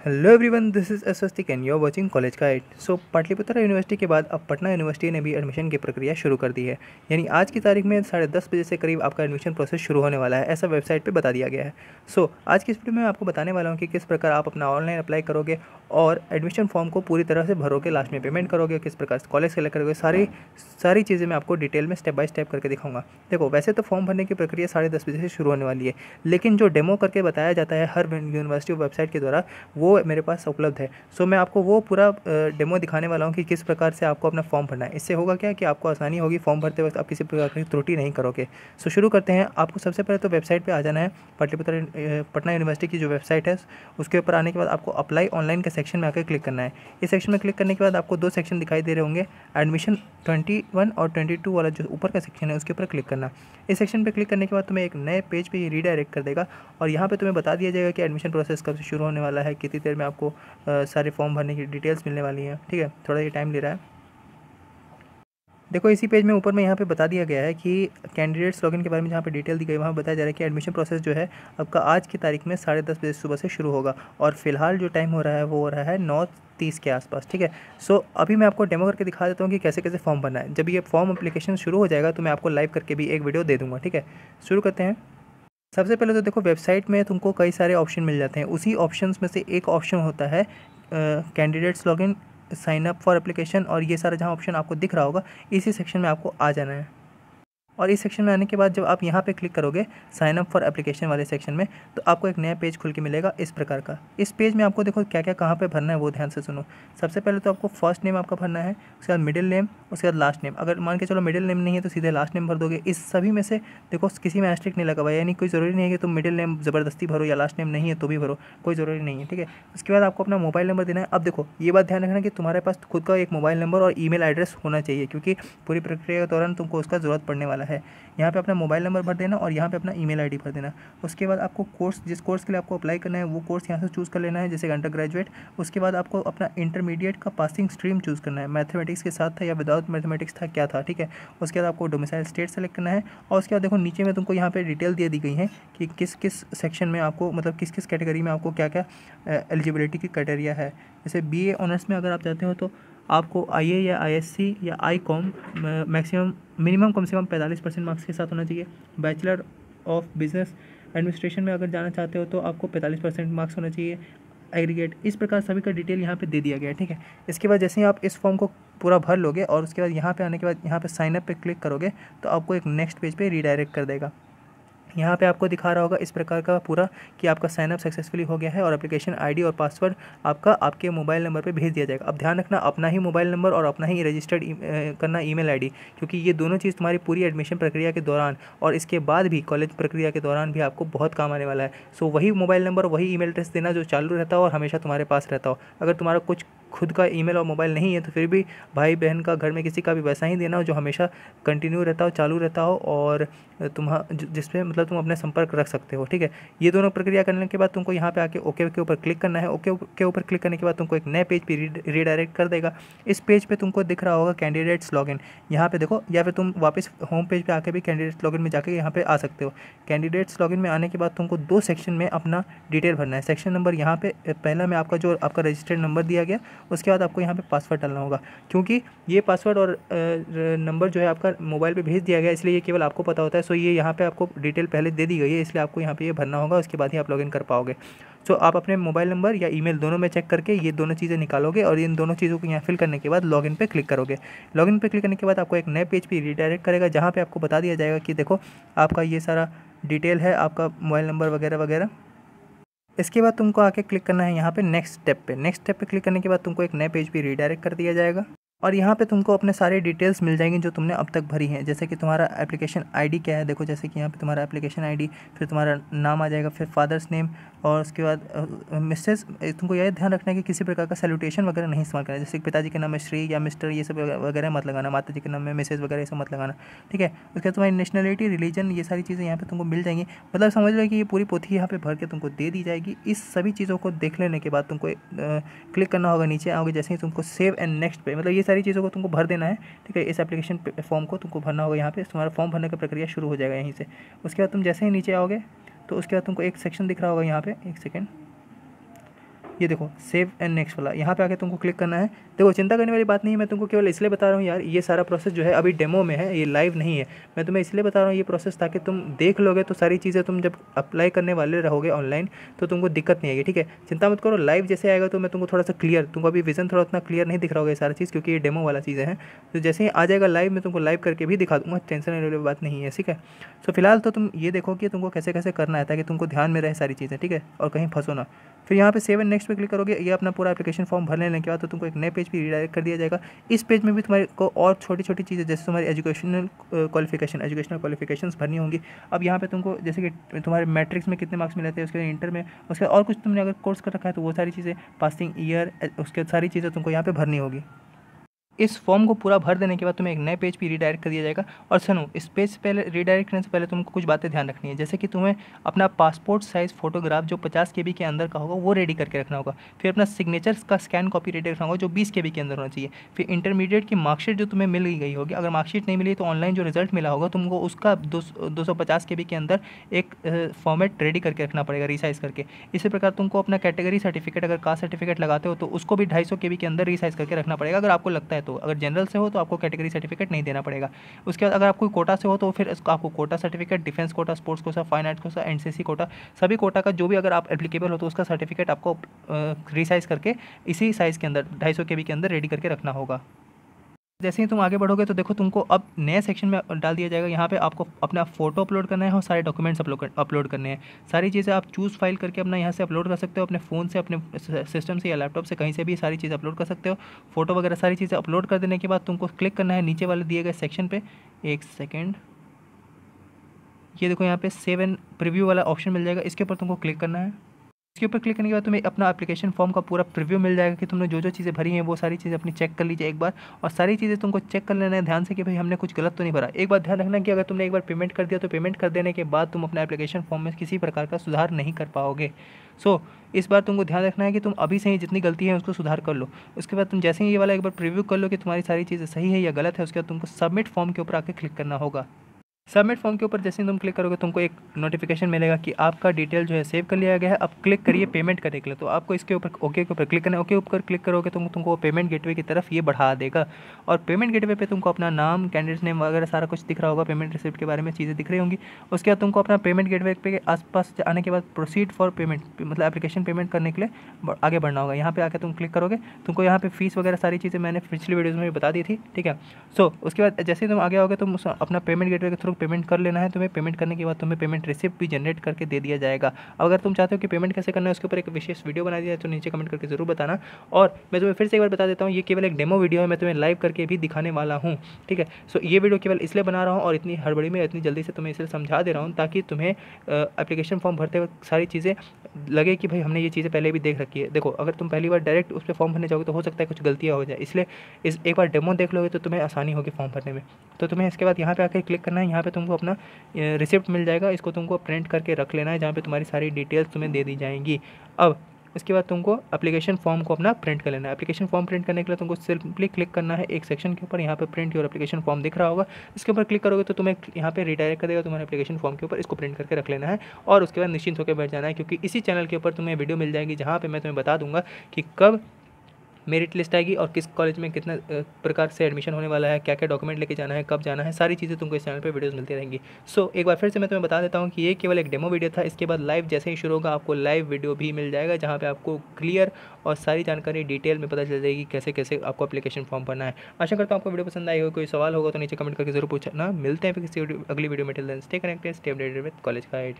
Hello everyone, this is Swastik and you are watching college guide. So Pataliputra university के बाद अब Patna university ने भी एडमिशन की प्रक्रिया शुरू कर दी है। यानी आज की तारीख में 10:30 बजे से करीब आपका एडमिशन प्रोसेस शुरू होने वाला है, ऐसा वेबसाइट पे बता दिया गया है। सो आज की इस वीडियो में मैं आपको बताने वाला हूँ कि किस प्रकार आप अपना ऑनलाइन अप्लाई करोगे और एडमिशन फॉर्म को पूरी तरह से भरोगे, लास्ट में पेमेंट करोगे, किस प्रकार से कॉलेज सेलेक्ट करोगे, सारी चीज़ें मैं आपको डिटेल में स्टेप बाय स्टेप करके दिखाऊंगा। देखो, वैसे तो फॉर्म भरने की प्रक्रिया 10:30 बजे से शुरू होने वाली है, लेकिन जो डेमो करके बताया जाता है हर यूनिवर्सिटी वेबसाइट के द्वारा, वो मेरे पास उपलब्ध है। सो मैं आपको वो पूरा डेमो दिखाने वाला हूँ कि किस प्रकार से आपको अपना फॉर्म भरना है। इससे होगा क्या कि आपको आसानी होगी, फॉर्म भरते वक्त आप किसी प्रकार की त्रुटि नहीं करोगे। सो शुरू करते हैं। आपको सबसे पहले तो वेबसाइट पे आ जाना है, पाटलिपुत्र पटना यूनिवर्सिटी की जो वेबसाइट है उसके ऊपर आने के बाद आपको अप्लाई ऑनलाइन के सेक्शन में आकर क्लिक करना है। इस सेक्शन में क्लिक करने के बाद आपको दो सेक्शन दिखाई दे रहे होंगे, एडमिशन 21 और 22 वाला जो ऊपर का सेक्शन है उसके ऊपर क्लिक करना। इस सेक्शन पर क्लिक करने के बाद तुम्हें एक नए पेज पे रीडायरेक्ट कर देगा और यहाँ पे तुम्हें बता दिया जाएगा कि एडमिशन प्रोसेस कब से शुरू होने वाला है, कितनी देर में आपको सारे फॉर्म भरने की डिटेल्स मिलने वाली हैं। ठीक है, थोड़ा ये टाइम ले रहा है। देखो, इसी पेज में ऊपर में यहाँ पे बता दिया गया है कि कैंडिडेट्स लॉगिन के बारे में जहाँ पे डिटेल दी गई, वहाँ बताया जा रहा है कि एडमिशन प्रोसेस जो है आपका आज की तारीख में 10:30 बजे सुबह से शुरू होगा और फिलहाल जो टाइम हो रहा है वो हो रहा है 9:30 के आसपास। ठीक है, सो अभी मैं आपको डेमो करके दिखा देता हूँ कि कैसे कैसे फॉर्म भरना है। जब ये फॉर्म अप्लीकेशन शुरू हो जाएगा तो मैं आपको लाइव करके भी एक वीडियो दे दूँगा। ठीक है, शुरू करते हैं। सबसे पहले तो देखो, वेबसाइट में तुमको कई सारे ऑप्शन मिल जाते हैं। उसी ऑप्शंस में से एक ऑप्शन होता है candidates login, sign up for application, और ये सारा जहाँ ऑप्शन आपको दिख रहा होगा इसी सेक्शन में आपको आ जाना है। और इस सेक्शन में आने के बाद जब आप यहाँ पे क्लिक करोगे साइन अप फॉर एप्लीकेशन वाले सेक्शन में, तो आपको एक नया पेज खुल के मिलेगा इस प्रकार का। इस पेज में आपको देखो क्या क्या कहाँ पे भरना है वो ध्यान से सुनो। सबसे पहले तो आपको फर्स्ट नेम आपका भरना है, उसके बाद मिडिल नेम, उसके बाद लास्ट नेम। अगर मान के चलो मिडिल नेम नहीं है तो सीधे लास्ट नेम भर दोगे। इस सभी में से देखो किसी में एस्ट्रिक नहीं लगा हुआ है, यानी कोई ज़रूरी नहीं है कि तुम मिडिल नेम ज़बरदस्ती भरो या लास्ट नेम नहीं है तो भी भरो, कोई ज़रूरी नहीं है। ठीक है, उसके बाद आपको अपना मोबाइल नंबर देना है। अब देखो, ये बात ध्यान रखना कि तुम्हारे पास खुद का एक मोबाइल नंबर और ईमेल एड्रेस होना चाहिए, क्योंकि पूरी प्रक्रिया के दौरान तुमको उसका ज़रूरत पड़ने वाला है। यहाँ पे अपना मोबाइल नंबर भर देना और यहाँ पे अपना ईमेल आईडी भर देना। उसके बाद आपको कोर्स, जिस कोर्स के लिए आपको अप्लाई करना है वो कोर्स यहाँ से चूज़ कर लेना है, जैसे अंडर ग्रेजुएट। उसके बाद आपको अपना इंटरमीडिएट का पासिंग स्ट्रीम चूज़ करना है, मैथमेटिक्स के साथ था या विदाउट मैथमेटिक्स था, क्या था। ठीक है, उसके बाद आपको डोमिसाइल स्टेट सेलेक्ट करना है। और उसके बाद देखो नीचे में तुमको यहाँ पे डिटेल दे दी गई है कि किस किस सेक्शन में आपको, मतलब किस किस कैटेगरी में आपको क्या क्या एलिजिबिलिटी की क्राइटेरिया है। जैसे BA ऑनर्स में अगर आप जाते हो तो आपको IA या ISC या ICOM मैक्सिमम मिनिमम कम से कम 45% मार्क्स के साथ होना चाहिए। बैचलर ऑफ बिजनेस एडमिनिस्ट्रेशन में अगर जाना चाहते हो तो आपको 45% मार्क्स होना चाहिए एग्रीगेट। इस प्रकार सभी का डिटेल यहाँ पे दे दिया गया है। ठीक है, इसके बाद जैसे ही आप इस फॉर्म को पूरा भर लोगे और उसके बाद यहाँ पे आने के बाद यहाँ पे साइन अप पे क्लिक करोगे तो आपको एक नेक्स्ट पेज पे रीडायरेक्ट कर देगा। यहाँ पे आपको दिखा रहा होगा इस प्रकार का पूरा कि आपका साइनअप सक्सेसफुली हो गया है और एप्लीकेशन आईडी और पासवर्ड आपका आपके मोबाइल नंबर पे भेज दिया जाएगा। अब ध्यान रखना, अपना ही मोबाइल नंबर और अपना ही रजिस्टर्ड करना ईमेल आईडी, क्योंकि ये दोनों चीज़ तुम्हारी पूरी एडमिशन प्रक्रिया के दौरान और इसके बाद भी कॉलेज प्रक्रिया के दौरान भी आपको बहुत काम आने वाला है। सो वही मोबाइल नंबर, वही ईमेल एड्रेस देना जो चालू रहता हो और हमेशा तुम्हारे पास रहता हो। अगर तुम्हारा कुछ खुद का ईमेल और मोबाइल नहीं है तो फिर भी भाई बहन का, घर में किसी का भी वैसा ही देना हो जो हमेशा कंटिन्यू रहता हो, चालू रहता हो और जिसपे मतलब तुम अपने संपर्क रख सकते हो। ठीक है, ये दोनों प्रक्रिया करने के बाद तुमको यहाँ पे आके ओके के ऊपर क्लिक करना है। ओके के ऊपर क्लिक करने के बाद तुमको एक नए पेज पे रीडायरेक्ट कर देगा। इस पेज पे तुमको दिख रहा होगा कैंडिडेट्स लॉगिन, यहाँ पे देखो, या फिर तुम वापस होम पेज पे आके भी कैंडिडेट्स लॉगिन में जाके यहाँ पे आ सकते हो। कैंडिडेट्स लॉगिन में आने के बाद तुमको दो सेक्शन में अपना डिटेल भरना है। सेक्शन नंबर यहाँ पे पहला में आपका जो आपका रजिस्टर्ड नंबर दिया गया, उसके बाद आपको यहाँ पे पासवर्ड डालना होगा, क्योंकि ये पासवर्ड और नंबर जो है आपका मोबाइल पे भेज दिया गया, इसलिए ये केवल आपको पता होता है। सो ये यहाँ पे आपको डिटेल पहले दे दी गई है, इसलिए आपको यहाँ पे ये भरना होगा, उसके बाद ही आप लॉगिन कर पाओगे। सो आप अपने मोबाइल नंबर या ईमेल दोनों में चेक करके ये दोनों चीज़ें निकालोगे और इन दोनों चीज़ों को यहाँ फिल करने के बाद लॉगिन पे क्लिक करोगे। लॉगिन पे क्लिक करने के बाद आपको एक नए पेज पे रीडायरेक्ट करेगा, जहाँ पे आपको बता दिया जाएगा कि देखो आपका ये सारा डिटेल है, आपका मोबाइल नंबर वगैरह वगैरह। इसके बाद तुमको आके क्लिक करना है यहाँ पे नेक्स्ट स्टेप पे। नेक्स्ट स्टेप पे क्लिक करने के बाद तुमको एक नए पेज पे रीडायरेक्ट कर दिया जाएगा और यहाँ पे तुमको अपने सारे डिटेल्स मिल जाएंगे जो तुमने अब तक भरी हैं, जैसे कि तुम्हारा एप्लीकेशन आईडी क्या है। देखो, जैसे कि यहाँ पे तुम्हारा एप्लीकेशन आईडी, फिर तुम्हारा नाम आ जाएगा, फिर फादर्स नेम और उसके बाद मिसेस। तुमको यह ध्यान रखना है कि किसी प्रकार का सैल्यूटेशन वगैरह नहीं इस्तेमाल करना है, जैसे कि पिताजी के नाम में श्री या मिस्टर ये सब वगैरह मत लगाना, माता जी के नाम में मिसेस वगैरह ये सब मत लगाना। ठीक है, उसके बाद तुम्हारी नेशनलिटी, रिलीजन, ये सारी चीज़ें यहाँ पे तुमको मिल जाएंगी। मतलब समझ लो कि ये पूरी पोथी यहाँ पे भर के तुमको दे दी जाएगी। इस सभी चीज़ों को देख लेने के बाद तुमको क्लिक करना होगा, नीचे आओगे जैसे ही तुमको सेव एंड नेक्स्ट पे, मतलब ये सारी चीज़ों को तुमको भर देना है। ठीक है, इस एप्लीकेशन फॉर्म को तुमको भरना होगा, यहाँ पे तुम्हारा फॉर्म भरने का प्रक्रिया शुरू हो जाएगा यहीं से। उसके बाद तुम जैसे ही नीचे आओगे तो उसके बाद तुमको एक सेक्शन दिख रहा होगा यहाँ पे, एक सेकेंड, ये देखो सेव एंड नेक्स्ट वाला, यहाँ पे आके तुमको क्लिक करना है। देखो चिंता करने वाली बात नहीं है, मैं तुमको केवल इसलिए बता रहा हूँ यार, ये सारा प्रोसेस जो है अभी डेमो में है, ये लाइव नहीं है। मैं तुम्हें इसलिए बता रहा हूँ ये प्रोसेस, ताकि तुम देख लोगे तो सारी चीज़ें तुम जब अप्लाई करने वाले रहोगे ऑनलाइन तो तुमको दिक्कत नहीं आएगी, ठीक है। चिंता मत करो, लाइव जैसे आएगा तो मैं तुमको थोड़ा सा क्लियर, तुमको अभी विजन थोड़ा उतना क्लियर नहीं दिख रहा होगा ये सारा चीज़, क्योंकि ये डेमो वाला चीज़ें हैं। तो जैसे ही आ जाएगा लाइव, मैं तुमको लाइव करके भी दिखा दूँगा, टेंशन लेने वाली बात नहीं है, ठीक है। सो फिलहाल तो तुम ये देखो कि तुमको कैसे कैसे करना है, ताकि तुमको ध्यान में रहे सारी चीज़ें, ठीक है, और कहीं फंसो ना। फिर यहाँ पे सेव एंड नेक्स्ट पे क्लिक करोगे, ये अपना पूरा एप्लीकेशन फॉर्म भर लेने के बाद तो तुमको एक नए पेज पे रीडायरेक्ट कर दिया जाएगा। इस पेज में भी तुम्हारे को और छोटी छोटी चीज़ें, जैसे तुम्हारी एजुकेशनल क्वालिफिकेशंस भरनी होंगी। अब यहाँ पे तुमको जैसे कि तुम्हारे मैट्रिक्स में कितने मार्क्स मिले थे, उसके बाद इंटर में, उसके और कुछ तुमने अगर कोर्स कर रखा है तो वो सारी चीज़ें, पासिंग ईयर, उसके सारी चीज़ें तुमको यहाँ पे भरनी होगी। इस फॉर्म को पूरा भर देने के बाद तुम्हें एक नए पेज पे रीडायरेक्ट कर दिया जाएगा। और सुनो, इस पेज से पहले रीडायरेक्ट करने से पहले तुमको कुछ बातें ध्यान रखनी है, जैसे कि तुम्हें अपना पासपोर्ट साइज़ फोटोग्राफ जो 50 KB के अंदर का होगा वो रेडी करके रखना होगा। फिर अपना सिग्नेचर्स का स्कैन कॉपी रेडी रखना होगा जो 20 KB के अंदर होना चाहिए। फिर इंटरमीडिएट की मार्कशीट जो तुम्हें मिल गई होगी, अगर मार्कशीट नहीं मिली तो ऑनलाइन जो रिजल्ट मिला होगा तुमको उसका 250 KB के अंदर एक फॉर्मेट रेडी करके रखना पड़ेगा, रिसाइज करके। इसी प्रकार तुमको अपना कैटेगरी सर्टिफिकेट, अगर कास्ट सर्टिफिकेट लगाते हो तो उसको भी 250 KB के अंदर रिसाइज करके रखना पड़ेगा, अगर आपको लगता है तो। अगर जनरल से हो तो आपको कैटेगरी सर्टिफिकेट नहीं देना पड़ेगा। उसके बाद अगर आपको कोटा से हो तो फिर आपको quota certificate, defence quota, sports quota, fine arts quota, NCC quota, सभी कोटा का जो भी अगर आप एप्लीकेबल हो तो उसका सर्टिफिकेट आपको रिसाइज करके इसी साइज़ के अंदर 250 KB के अंदर रेडी करके रखना होगा। जैसे ही तुम आगे बढ़ोगे तो देखो तुमको अब नए सेक्शन में डाल दिया जाएगा। यहाँ पे आपको अपना फोटो अपलोड करना है और सारे डॉक्यूमेंट्स अपलोड करने हैं। सारी चीज़ें आप चूज़ फाइल करके अपना यहाँ से अपलोड कर सकते हो, अपने फ़ोन से, अपने सिस्टम से या लैपटॉप से, कहीं से भी सारी चीज़ें अपलोड कर सकते हो। फोटो वगैरह सारी चीज़ें अपलोड कर देने के बाद तुमको क्लिक करना है नीचे वाले दिए गए सेक्शन पर। एक सेकेंड, ये देखो यहाँ पे सेव एंड प्रीव्यू वाला ऑप्शन मिल जाएगा, इसके ऊपर तुमको क्लिक करना है। इसके ऊपर क्लिक करने के बाद तुम्हें अपना एप्लीकेशन फॉर्म का पूरा प्रीव्यू मिल जाएगा कि तुमने जो जो चीज़ें भरी हैं वो सारी चीज़ें अपनी चेक कर लीजिए एक बार। और सारी चीज़ें तुमको चेक कर लेना है ध्यान से कि भाई हमने कुछ गलत तो नहीं भरा। एक बात ध्यान रखना कि अगर तुमने एक बार पेमेंट कर दिया तो पेमेंट कर देने के बाद तुम अपना एप्लीकेशन फॉर्म में किसी प्रकार का सुधार नहीं कर पाओगे। सो इस बार तुमको ध्यान रखना है कि तुम अभी से ही जितनी गलती है उसको सुधार कर लो। उसके बाद तुम जैसे ही ये वाला एक बार प्रीव्यू कर लो कि तुम्हारी सारी चीज़ें सही है या गलत है, उसके बाद तुमको सबमिट फॉर्म के ऊपर आके क्लिक करना होगा। सबमिट फॉर्म के ऊपर जैसे ही तुम क्लिक करोगे तुमको एक नोटिफिकेशन मिलेगा कि आपका डिटेल जो है सेव कर लिया गया है। अब क्लिक करिए पेमेंट करने के लिए, तो आपको इसके ऊपर ओके के ऊपर क्लिक करना है। ओके ऊपर क्लिक करोगे तो तुमको पेमेंट गेटवे की तरफ ये बढ़ा देगा। और पेमेंट गेटवे पे तुमको अपना नाम, कैंडिडेट नेम वगैरह सारा कुछ दिख रहा होगा, पेमेंट रिसिप्ट के बारे में चीज़ें दिख रही होंगी। उसके बाद तुमको अपना पेमेंट गेटवे पे आसपास आने के बाद प्रोसीड फॉर पेमेंट, मतलब एप्लीकेशन पेमेंट करने के लिए आगे बढ़ना होगा। यहाँ पे आके तुम क्लिक करोगे, तुमको यहाँ पे फीस वगैरह सारी चीज़ें मैंने पिछली वीडियोज़ में भी बता दी थी, ठीक है। सो उसके बाद जैसे ही तुम आगे आओगे तुम अपना पेमेंट गेटवे के थ्रू पेमेंट कर लेना है। तुम्हें पेमेंट करने के बाद तुम्हें पेमेंट रिसिप्ट भी जनरेट करके दे दिया जाएगा। अगर तुम चाहते हो कि पेमेंट कैसे करना है उसके ऊपर एक विशेष वीडियो बना दिया है तो नीचे कमेंट करके जरूर बताना। और मैं तुम्हें फिर से एक बार बता देता हूँ, ये केवल एक डेमो वीडियो है, मैं तुम्हें लाइव करके भी दिखाने वाला हूँ, ठीक है। सो ये वीडियो केवल इसलिए बना रहा हूँ और इतनी हड़बड़ी में इतनी जल्दी से तुम्हें इसलिए समझा दे रहा हूँ ताकि तुम्हें एप्लीकेशन फॉर्म भरते वक्त सारी चीज़ें लगे कि भाई हमने ये चीज़ें पहले भी देख रखी है। देखो अगर तुम पहली बार डायरेक्ट उस पर फॉर्म भरने जाओगे तो हो सकता है कुछ गलतियाँ हो जाए, इसलिए एक बार डेमो देख लोगे तो तुम्हें आसानी होगी फॉर्म भरने में। तो तुम्हें इसके बाद यहाँ पे आकर क्लिक करना है। यहाँ पे तुमको अपना रिसिप्ट मिल जाएगा, इसको तुमको प्रिंट करके रख लेना है जहाँ पे तुम्हारी सारी डिटेल्स तुम्हें दे दी जाएंगी। अब इसके बाद तुमको एप्लीकेशन फॉर्म को अपना प्रिंट कर लेना है। एप्लीकेशन फॉर्म प्रिंट करने के लिए तुमको सिंपली क्लिक करना है एक सेक्शन के ऊपर, यहाँ पे प्रिंट योर एप्लीकेशन फॉर्म दिख रहा होगा, इसके ऊपर क्लिक करोगे तो तुम्हें यहाँ पे रिडायरेक्ट कर देगा तुम्हारे एप्लीकेशन फॉर्म के ऊपर। इसको प्रिंट करके रख लेना है और उसके बाद निश्चिंत होकर बैठ जाना है, क्योंकि इसी चैनल के ऊपर तुम्हें वीडियो मिल जाएगी जहाँ पर मैं तुम्हें बता दूंगा कि कब मेरिट लिस्ट आएगी और किस कॉलेज में कितना प्रकार से एडमिशन होने वाला है, क्या क्या डॉक्यूमेंट लेके जाना है, कब जाना है, सारी चीज़ें तुमको इस चैनल पे वीडियोस मिलती रहेंगी। सो एक बार फिर से मैं तुम्हें बता देता हूँ कि ये केवल एक डेमो वीडियो था। इसके बाद लाइव जैसे ही शुरू होगा आपको लाइव वीडियो भी मिल जाएगा जहाँ पे आपको क्लियर और सारी जानकारी डिटेल में पता चल जाएगी कैसे कैसे आपको एप्लीकेशन फॉर्म भरना है। आशा करता हूँ आपको वीडियो पसंद आई हो। कोई सवाल होगा तो नीचे कमेंट करके जरूर पूछना। मिलते हैं फिर किसी अगली वीडियो में। Till then stay connected, stay updated with college guide.